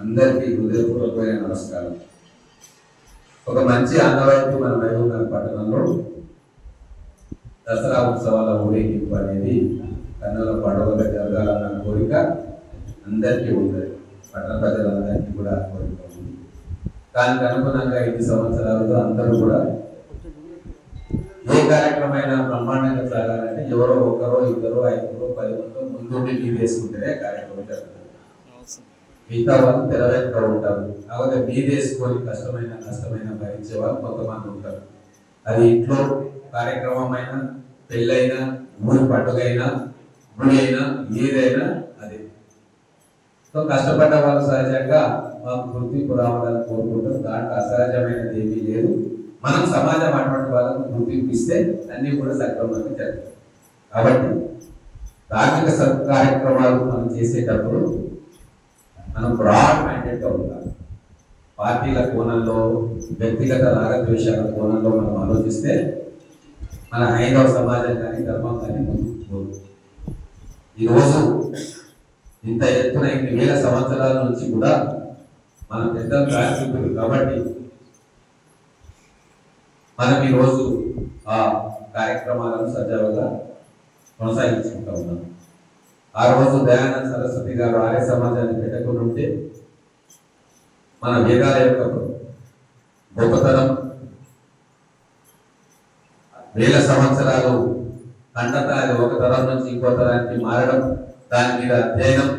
అందరికీ హృదయపూర్వకమైన నమస్కారం. ఒక మంచి ఆనవాయితీ మన మహబూబ్నగర్ పట్టణంలో దసరా ఉత్సవాల ఊరేగింపు అనేది కన్నుల పండుగగా జరగాలన్న కోరిక అందరికీ ఉంటుంది. పట్టణ ప్రజలందరికీ కూడా కోరిక ఉంది. దానికి అనుగుణంగా 5 సంవత్సరాలుగా అందరూ కూడా ఏ కార్యక్రమమైనా బ్రహ్మాండంగా సాగాలంటే ఎవరో ఒకరో ఇద్దరు 5 10 మంది ముందుండి లీడ్ చేసుకుంటేనే కార్యక్రమం జరుగుతుంది. మిగతా వాళ్ళు తెరవేక్క ఉంటారు. కాకపోతే మీదేసుకొని కష్టమైన భరించే వాళ్ళు కొంతమంది ఉంటారు. అది ఇంట్లో కార్యక్రమం అయినా, పెళ్ళైనా, ఊరి పండుగైనా, గుడి అయినా, ఏదైనా అది. సో కష్టపడ్డ వాళ్ళు సహజంగా మాకు గుర్తింపు రావాలని కోరుకుంటారు. దాంట్లో అసహజమైనది ఏమీ లేదు. మనం సమాజం అటువంటి వాళ్ళకు గుర్తింపు ఇస్తే అన్ని కూడా సక్రమంగా జరుగుతాయి. కాబట్టి ధార్మిక కార్యక్రమాలు మనం చేసేటప్పుడు మనం బ్రాడ్ మైండెడ్గా ఉండాలి. పార్టీల కోణంలో, వ్యక్తిగత రాగద్వేషాల కోణంలో మనం ఆలోచిస్తే మన హైందవ సమాజం కానీ ధర్మం కానీ ముందుకు పోదు. ఈరోజు ఇంత ఎత్తున 8,000 సంవత్సరాల నుంచి కూడా మన పెద్దలు రాజకీయులు కాబట్టి మనం ఈరోజు ఆ కార్యక్రమాలను సజావుగా కొనసాగించుకుంటూ ఉన్నాం. ఆ రోజు దయానంద సరస్వతి గారు ఆర్య సమాజాన్ని పెట్టకుండా ఉంటే మన వేదాల యొక్క గొప్పతనం, 1000 సంవత్సరాలు అంతటా అది ఒక తరం నుంచి ఇంకో తరానికి మారడం, దాని మీద అధ్యయనం,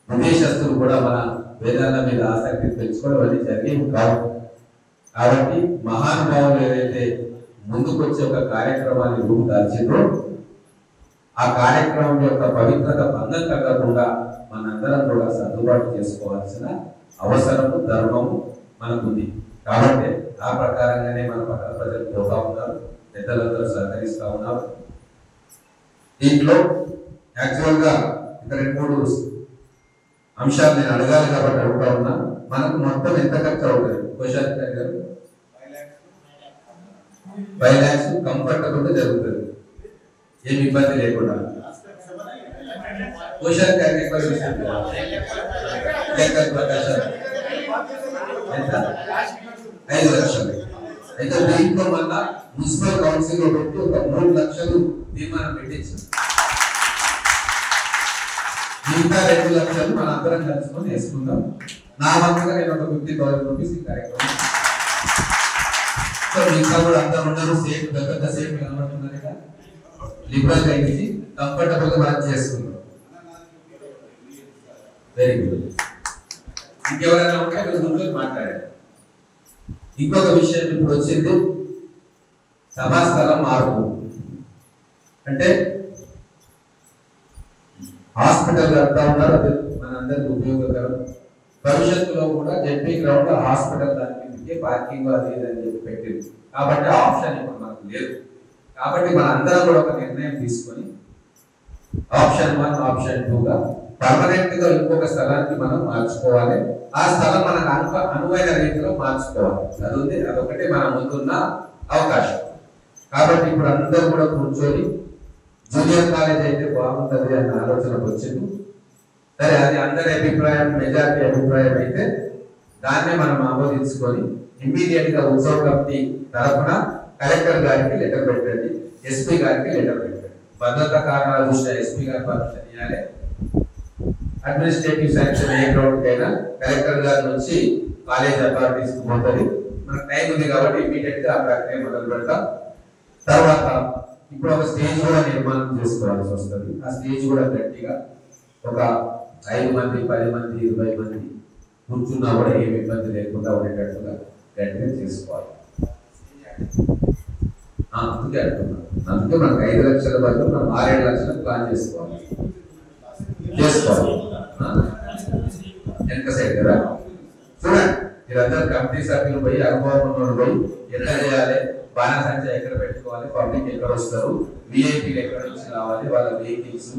విదేశస్తులు కూడా మన వేదాల మీద ఆసక్తి పెంచుకోవడం అనేది జరిగేవి కావు. కాబట్టి మహానుభావులు ఏదైతే ముందుకొచ్చే ఒక కార్యక్రమాన్ని రూపుదాల్చిందో ఆ కార్యక్రమం యొక్క పవిత్రత భంగం కలగకుండా మనందరం కూడా సర్దుబాటు చేసుకోవాల్సిన అవసరము, ధర్మము మనకుంది. కాబట్టి ఆ ప్రకారంగానే మన పట్టణ ప్రజలు పోతా ఉన్నారు. పెద్దలందరూ సహకరిస్తూ ఉన్నారు. దీంట్లో యాక్చువల్గా ఇక్కడ 2-3 అంశాలు నేను అడగాలి కాబట్టి అడుగుతా ఉన్నా. మనకు మొత్తం ఎంత ఖర్చు అవుతుంది? క్వశ్చన్ గారు 5 lakhs కంఫర్టబుల్గా జరుగుతుంది, ఏమి ఇబ్బంది లేకుండా. క్వశ్చన్ ఎక్కువ ఎంత? 5 లక్షలు. అయితే దీంట్లో మళ్ళా మున్సిపల్ కౌన్సిల్ లో పెట్టి ఒక 3 లక్షలు తీర్మానం పెట్టించారు. మిగతా 2 లక్షలు మన అందరం కలుసుకొని వేసుకుందాం. నా వంతుగా నేను ఒక 50,000 రూపీస్ ఈ కార్యక్రమం. సో మిగతా కూడా అందరూ ఉన్నారు. సేఫ్ పెద్ద సేఫ్ కనబడుతున్నారు కదా, లిబరల్ గా ఇచ్చి కంఫర్టబుల్ గా మనం చేసుకుందాం. Very good. ఇంకెవరైనా ఉంటే మీరు ముందు మాట్లాడారు. ఇంకొక విషయం ఇప్పుడు వచ్చింది, సభా స్థలం మార్పు. అంటే హాస్పిటల్ కడతా ఉన్నారు, అది మనందరికి ఉపయోగకరం. భవిష్యత్తులో కూడా జెడ్పీ గ్రౌండ్ హాస్పిటల్ దానికి పార్కింగ్ అది అని చెప్పి పెట్టింది. కాబట్టి ఆప్షన్ ఇప్పుడు మనకు లేదు. కాబట్టి మన అందరం కూడా ఒక నిర్ణయం తీసుకొని ఆప్షన్ 1, ఆప్షన్ 2గా పర్మనెంట్ గా ఇంకొక స్థలానికి మనం మార్చుకోవాలి. ఆ స్థలం మనకు అనువైన రీతిలో మార్చుకోవాలి. అది ఉంది, అదొకటి మన ముందున్న అవకాశం. కాబట్టి ఇప్పుడు అందరూ కూడా కూర్చొని జూనియర్ కాలేజ్ అయితే బాగుంటుంది అన్న ఆలోచనకు వచ్చింది. సరే, అది అందరి అభిప్రాయం, మెజారిటీ అభిప్రాయం అయితే దాన్నే మనం ఆమోదించుకొని ఇమ్మీడియట్ గా ఉత్సవ కమిటీ తరఫున కలెక్టర్ గారికి లెటర్ పెట్టండి, ఎస్పీ గారికి లెటర్ పెట్టండి. భద్రతా కారణాల దృష్ట్యా ఎస్పీ గారి పర్మిషన్ ఇవ్వాలి. అడ్మినిస్ట్రేటివ్ శాంక్షన్ ఏ గ్రౌండ్ కైనా కలెక్టర్ గారి నుంచి కాలేజ్ అథారిటీస్ కు పోతుంది. మనకు టైం ఉంది కాబట్టి ఇమ్మీడియట్ గా ఆ ప్రక్రియ మొదలు పెడతాం. తర్వాత ఇప్పుడు ఒక స్టేజ్ కూడా నిర్మాణం చేసుకోవాల్సి వస్తుంది. ఆ స్టేజ్ కూడా గట్టిగా ఒక 5 మంది, 10 మంది, 20 మంది కూర్చున్నా కూడా ఏమి ఇబ్బంది లేకుండా ఉండేటట్టుగా గట్టిగా చేసుకోవాలి. అందుకే అంటున్నాం. అందుకే మనకు 5 లక్షల బదులు మనం 6-7 లక్షలు ప్లాన్ చేసుకోవాలి. వెనక సైడ్ కదా చూడండి, మీరందరూ కమిటీ సభ్యులు పోయి, అనుభవం ఉన్నోళ్ళు పోయి ఎట్లా చేయాలి, బాణసంచా ఎక్కడ పెట్టుకోవాలి, పబ్లిక్ ఎక్కడ వస్తారు, విఐపీలు ఎక్కడ నుంచి రావాలి, వాళ్ళ వెహికల్స్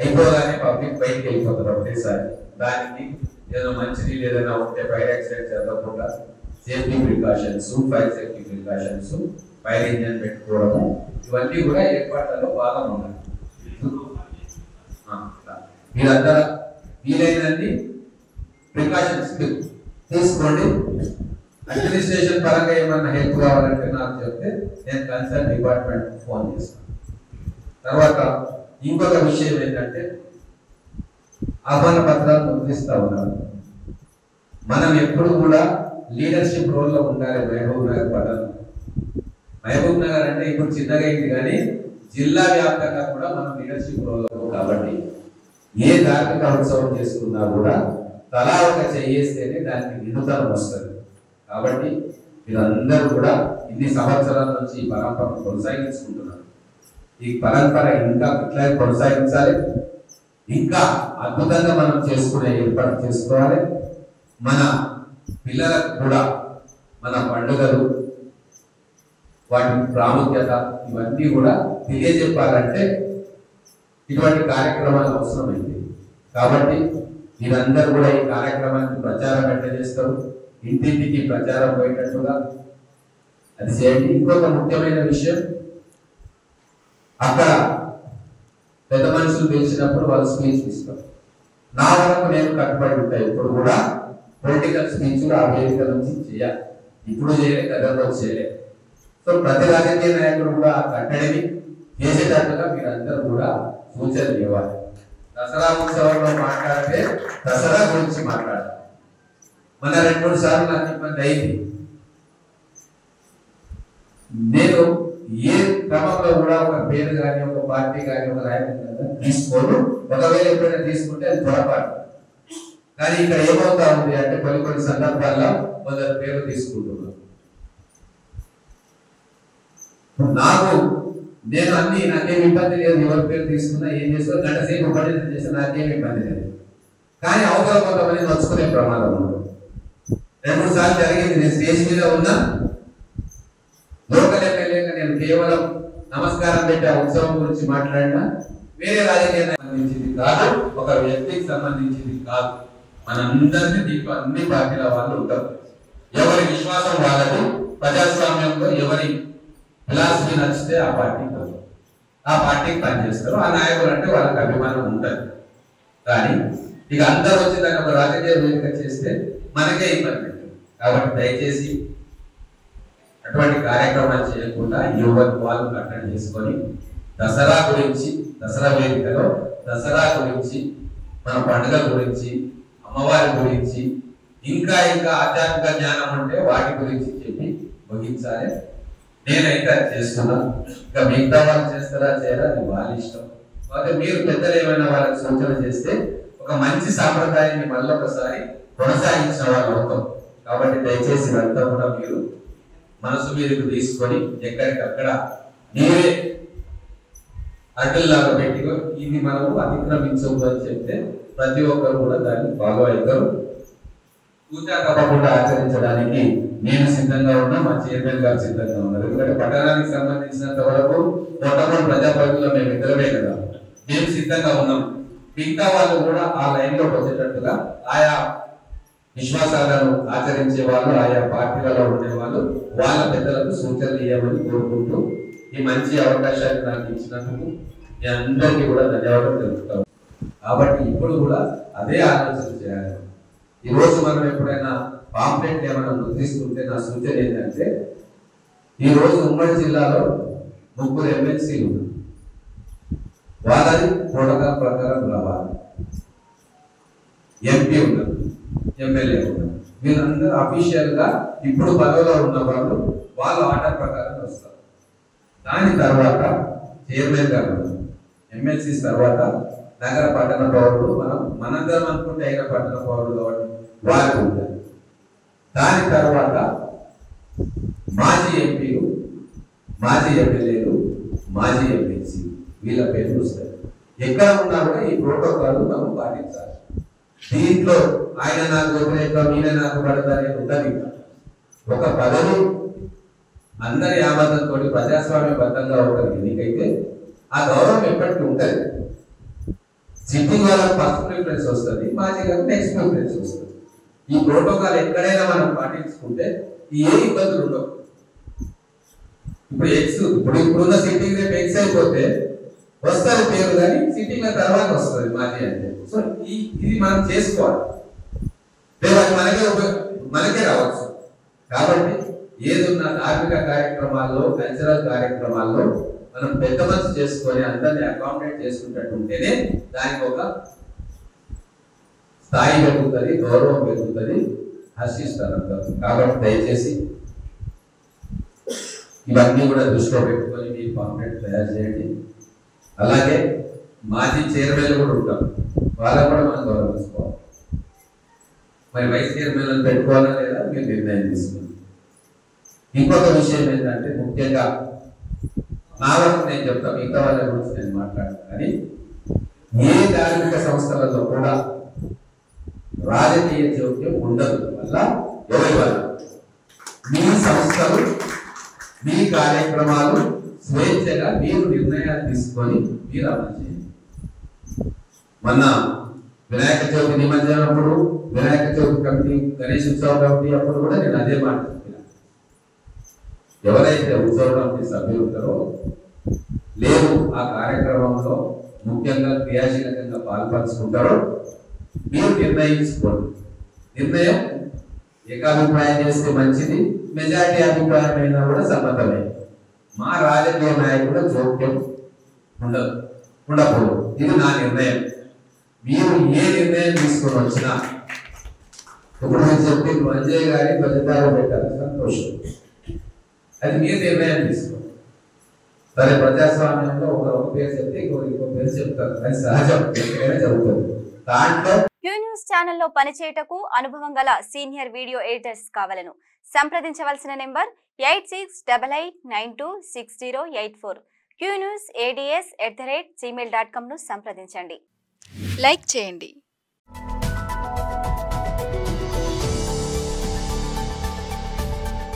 అయిపోగానే పబ్లిక్ బయటికి వెళ్ళిపోతారు ఒకటేసారి. దానికి ఏదైనా మంచినీళ్ళు ఏదైనా ఉంటే ఫైర్ యాక్సిడెంట్ జరగకుండా safety precautions, fire safety precautions, fire engine పెట్టుకోవడము, ఇవన్నీ కూడా ఏర్పాట్లలో భాగం ఉన్నాయి. మీరందరూ వీలైనన్ని ప్రికాషన్స్ తీసుకోండి. అడ్మినిస్ట్రేషన్ పరంగా ఏమన్నా హెల్ప్ కావాలంటే నాకు చెప్తే నేను కన్సర్న్ డిపార్ట్మెంట్ ఫోన్ చేస్తాను. తర్వాత ఇంకొక విషయం ఏంటంటే ఆహ్వాన పత్రాలు ముద్రిస్తూ ఉన్నారు. మనం ఎప్పుడు కూడా లీడర్షిప్ రోల్లో ఉండాలి. మహబూబ్ నగర్ పట్టణం, మహబూబ్ నగర్ అంటే ఇప్పుడు చిన్నగా అయింది కానీ జిల్లా వ్యాప్తంగా కూడా మనం లీడర్షిప్ రోల్లో. కాబట్టి ఏ ధార్మిక ఉత్సవం చేసుకున్నా కూడా తలా ఒక చేస్తేనే దానికి వినూతనం వస్తుంది. కాబట్టి మీరందరూ కూడా ఇన్ని సంవత్సరాల నుంచి ఈ పరంపరను కొనసాగించుకుంటున్నారు. ఈ పరంపర ఇంకా ఇట్లా కొనసాగించాలి. ఇంకా అద్భుతంగా మనం చేసుకునే ఏర్పాటు చేసుకోవాలి. మన పిల్లలకు కూడా మన పండుగలు, వాటి ప్రాముఖ్యత ఇవన్నీ కూడా తెలియజెప్పాలంటే ఇటువంటి కార్యక్రమాలు అవసరమైంది. కాబట్టి మీరందరూ కూడా ఈ కార్యక్రమానికి ప్రచారం ఎట్లా చేస్తారు, ఇంటింటికి ప్రచారం పోయేటట్టుగా అది చేయండి. ఇంకొక ముఖ్యమైన విషయం, అక్కడ పెద్ద మనుషులు పిలిచినప్పుడు వాళ్ళు స్పీచ్ ఇస్తారు. నా వరకు నేను కట్టుబడి ఉంటాయి. ఇప్పుడు కూడా పొలిటికల్ స్పీచ్లు ఆ వేదిక నుంచి చేయాలి. ఇప్పుడు చేయలే, గతంలో చేయలే. సో ప్రతి రాజకీయ నాయకుడు కూడా ఆ కట్టడిని చేసేటట్టుగా మీరందరూ కూడా సూచనలు ఇవ్వాలి. దసరా ఉత్సవంలో మాట్లాడితే దసరా గురించి మాట్లాడాలి. మన 2-3 సార్లు నాకు ఇబ్బంది అయింది. నేను ఏ క్రమంలో కూడా ఒక పేరు కానీ, ఒక పార్టీ కానీ, ఒక నాయకుడు తీసుకోను. ఒకవేళ ఎప్పుడైనా తీసుకుంటే అది పొరపాటు. కానీ ఇక్కడ ఏమవుతా ఉంది అంటే కొన్ని సందర్భాల్లో కొందరు పేరు తీసుకుంటున్నారు. నేను నాకేం ఇబ్బంది లేదు. ఎవరి పేరు తీసుకున్నా ఏం చేసినా గంట సేపు ఉపన్యాసం చేస్తే నాకేం ఇబ్బంది లేదు. కానీ అవతల కొంతమంది నచ్చుకునే ప్రమాదం ఉంది. 2-3 సార్లు జరిగింది. నేను స్టేజ్ మీద ఉన్నా, లోకల్ ఎమ్మెల్యేగా నేను కేవలం నమస్కారం పెట్టి ఆ ఉత్సవం గురించి మాట్లాడినా వేరే రాజకీయానికి సంబంధించింది కాదు, ఒక వ్యక్తికి సంబంధించింది కాదు. మనందరినీ దీంట్లో అన్ని పార్టీల వాళ్ళు ఉంటారు. ఎవరి విశ్వాసం వాళ్ళకు. ప్రజాస్వామ్యంలో ఎవరి ఫిలాసఫీ నచ్చితే ఆ పార్టీకి పనిచేస్తారు. ఆ నాయకులు అంటే వాళ్ళకి అభిమానం ఉంటుంది. కానీ ఇక అందరూ వచ్చి దాన్ని ఒక రాజకీయ వేదిక చేస్తే మనకే ఇబ్బంది. కాబట్టి దయచేసి అటువంటి కార్యక్రమాలు చేయకుండా యువత వాళ్ళు కట్టడి చేసుకొని దసరా గురించి, దసరా వేదికలో దసరా గురించి, మన పండుగ గురించి, అమ్మవారి గురించి, ఇంకా ఆధ్యాత్మిక జ్ఞానం ఉంటే వాటి గురించి చెప్పి ముగించాలి. నేనైతే అది చేస్తున్నా. ఇంకా మిగతా వాళ్ళు చేస్తారా చేయరా అది వాళ్ళ ఇష్టం. అయితే మీరు పెద్దలు ఏమైనా వాళ్ళకి సూచన చేస్తే ఒక మంచి సాంప్రదాయాన్ని మళ్ళొకసారి కొనసాగించిన వాళ్ళు అవుతాం. కాబట్టి దయచేసి ఇదంతా కూడా మీరు మనసు మీదకు తీసుకొని ఎక్కడికక్కడ మీరే అడ్డుల్లాగా పెట్టుకో ఇది మనము అతిక్రమించవద్దు అని చెప్తే ప్రతి ఒక్కరు కూడా దాన్ని ఫాలో అవుతారు. పూజా తప్పకుండా ఆచరించడానికి నేను సిద్ధంగా ఉన్నా, మా చైర్మన్ గారు సిద్ధంగా ఉన్నారు. ఎందుకంటే పట్టణానికి సంబంధించినంత వరకు మొట్టమొదటి ప్రజాప్రతినిధులు మేము ఇద్దరమే కదా, మేము సిద్ధంగా ఉన్నాం. మిగతా వాళ్ళు కూడా ఆ లైన్లోకి వచ్చేటట్టుగా ఆయా విశ్వాసాలను ఆచరించే వాళ్ళు, ఆయా పార్టీలలో ఉండేవాళ్ళు వాళ్ళ పెద్దలకు సూచనలు ఇవ్వమని కోరుకుంటూ ఈ మంచి అవకాశాన్ని నాకు ఇచ్చినందుకు మీ అందరికీ కూడా ధన్యవాదాలు తెలుపుతాం. కాబట్టి ఇప్పుడు కూడా అదే ఆలోచన చేయాలి. ఈరోజు మనం ఎప్పుడైనా పాంప్లెట్ ఏమైనా ముద్రిస్తుంటే నా సూచన ఏంటంటే, ఈరోజు ఉమ్మడి జిల్లాలో 3 ఎమ్మెల్సీలు ఉన్నారు. వాళ్ళది ప్రోటోకాల్ ప్రకారం రావాలి. ఎంపీ ఉన్నారు, ఎమ్మెల్యే ఉన్నారు. వీళ్ళందరూ అఫీషియల్ గా ఇప్పుడు పదవిలో ఉన్న వాళ్ళు వాళ్ళ ఆర్డర్ ప్రకారం వస్తారు. దాని తర్వాత చైర్మన్ గారు, ఎమ్మెల్సీస్ తర్వాత నగర పట్టణ పౌరులు, మనందరం అనుకుంటే అయిన పట్టణ పౌరులు కాబట్టి వారికి ఉంటుంది. దాని తర్వాత మాజీ ఎంపీలు, మాజీ ఎమ్మెల్యేలు, మాజీ ఎమ్మెల్సీ వీళ్ళ పేర్లు వస్తాయి. ఎక్కడ ఉన్నా కూడా ఈ ప్రోటోకాల్ మనం పాటించాలి. దీంట్లో ఆయన నాకు వ్యతిరేకం, ఈయన నాకు పడదని ఉండదు. ఒక పదవి అందరి ఆమోదంతో ప్రజాస్వామ్యబద్ధంగా ఒకరికి ఎన్నికైతే ఆ గౌరవం ఎప్పటికీ ఉంటుంది. సిట్టింగ్ వాళ్ళకి ఫస్ట్ ప్రిఫరెన్స్ వస్తుంది, మాజీ గారికి నెక్స్ట్ ప్రిఫరెన్స్ వస్తుంది. ఈ ప్రోటోకాల్ ఎక్కడైనా మనం పాటించుకుంటే ఏ ఇబ్బందులు ఉండవు. ఇప్పుడున్న సిట్టింగ్ రేపు ఎక్స్ అయిపోతే వస్తుంది పేరు, కానీ సిట్టింగ్ తర్వాత వస్తుంది మాజీ అంటే. సో ఇది మనం చేసుకోవాలి. లేదా మనకే రావచ్చు. కాబట్టి ఏదున్న ధార్మిక కార్యక్రమాల్లో, కల్చరల్ కార్యక్రమాల్లో మనం పెద్ద మనసు చేసుకొని అందరినీ అకామిడేట్ చేసుకున్నట్టు ఉంటేనే దానికి ఒక స్థాయి పెరుగుతుంది, గౌరవం పెరుగుతుంది, హర్షిస్తారు అందరూ. కాబట్టి దయచేసి ఇవన్నీ కూడా దృష్టిలో పెట్టుకొని మీ పాంప్లెట్ తయారు చేయండి. అలాగే మాజీ చైర్మన్లు కూడా ఉంటారు, వాళ్ళకు కూడా మనం గౌరవించుకోవాలి. మరి వైస్ చైర్మన్లను పెట్టుకోవాలా లేదా మీరు నిర్ణయం తీసుకున్నారు. ఇంకొక విషయం ఏంటంటే ముఖ్యంగా నా వరకు నేను చెప్తాను, మిగతా వాళ్ళ గురించి నేను మాట్లాడతాను. కానీ ఏ ధార్మిక సంస్థలలో కూడా రాజకీయ జోక్యం ఉండదు. వల్ల ఎవరి వల్ల మీ సంస్థలు, మీ కార్యక్రమాలు స్వేచ్ఛగా మీరు నిర్ణయాలు తీసుకొని మీరు అమలు చేయండి. మొన్న వినాయక చవితి నిమజ్జనం అప్పుడు, వినాయక చవితి కమిటీ, గణేష్ ఉత్సవ కమిటీ అప్పుడు కూడా నేను అదే మాట చెప్పిన. ఎవరైతే ఉత్సవ కమిటీ సభ్యులు ఉంటారో లేదు ఆ కార్యక్రమంలో ముఖ్యంగా క్రియాశీలకంగా పాల్పంచుకుంటారో మీరు నిర్ణయించుకోండి. నిర్ణయం ఏకాభిప్రాయం చేస్తే మంచిది, మెజారిటీ అభిప్రాయం అయినా కూడా సమ్మతమే. మా రాజకీయ నాయకుడు జోక్యం ఉండకూడదు. ఇది నా నిర్ణయం. మీరు ఏ నిర్ణయం తీసుకొని వచ్చినా, ఇప్పుడు నేను చెప్పి అంజయ్ గారి ధ్వజదారు పెట్టారు, సంతోషం, అది మీరు నిర్ణయం తీసుకోండి. సరే, ప్రజాస్వామ్యంలో ఒక పేరు చెప్తే ఇంకో పేరు చెప్తారు, అది సహజం, ఎక్కడైనా జరుగుతుంది. దాంట్లో క్యూ న్యూస్ ఛానల్లో పనిచేయటకు అనుభవం గల సీనియర్ వీడియో ఎడిటర్స్ కావాలను సంప్రదించవలసిన నెంబర్ 8688926084. qnewsads@gmail.com ను సంప్రదించండి. లైక్ చేయండి.